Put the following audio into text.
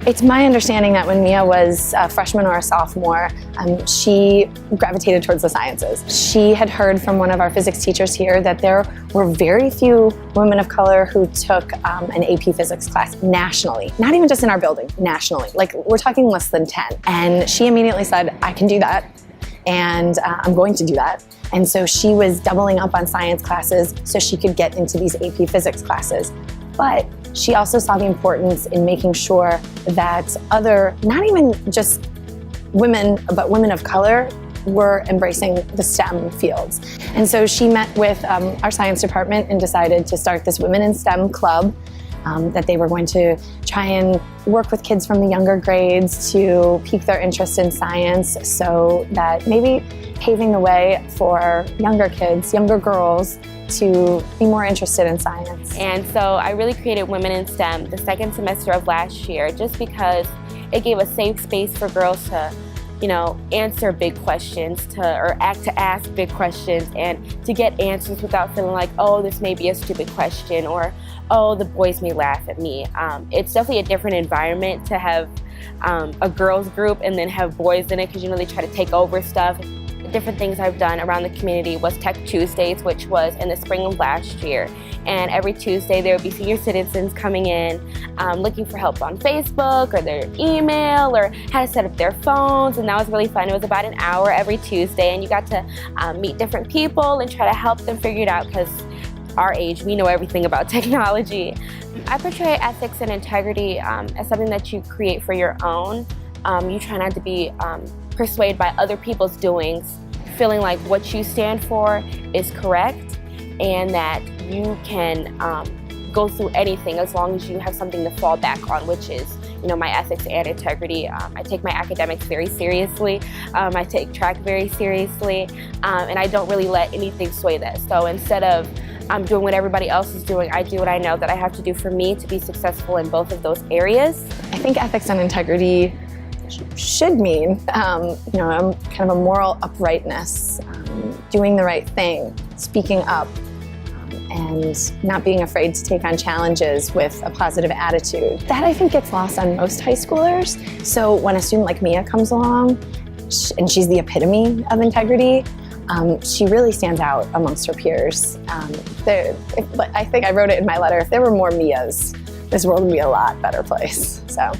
It's my understanding that when Mia was a freshman or a sophomore, she gravitated towards the sciences. She had heard from one of our physics teachers here that there were very few women of color who took an AP physics class nationally. Not even just in our building, nationally. Like, we're talking less than 10. And she immediately said, I can do that, and I'm going to do that. And so she was doubling up on science classes so she could get into these AP physics classes. But she also saw the importance in making sure that other, not even just women, but women of color were embracing the STEM fields. And so she met with our science department and decided to start this Women in STEM club that they were going to try and work with kids from the younger grades to pique their interest in science, so that maybe paving the way for younger kids, younger girls, to be more interested in science. And so I really created Women in STEM the second semester of last year, just because it gave a safe space for girls to, answer big questions, to ask big questions, and to get answers without feeling like, oh, this may be a stupid question, or, oh, the boys may laugh at me. It's definitely a different environment to have a girls group and then have boys in it, because they try to take over stuff. Different things I've done around the community was Tech Tuesdays, which was in the spring of last year. And every Tuesday there would be senior citizens coming in looking for help on Facebook or their email or how to set up their phones, and that was really fun. It was about an hour every Tuesday, and you got to meet different people and try to help them figure it out, because our age, we know everything about technology. I portray ethics and integrity as something that you create for your own. You try not to be persuaded by other people's doings, feeling like what you stand for is correct, and that you can go through anything as long as you have something to fall back on, which is my ethics and integrity. I take my academics very seriously. I take track very seriously, and I don't really let anything sway that. So instead of doing what everybody else is doing, I do what I know that I have to do for me to be successful in both of those areas. I think ethics and integrity should mean, kind of a moral uprightness, doing the right thing, speaking up, and not being afraid to take on challenges with a positive attitude. That, I think, gets lost on most high schoolers. So when a student like Mia comes along, and she's the epitome of integrity, she really stands out amongst her peers. I think I wrote it in my letter, if there were more Mias, this world would be a lot better place. So.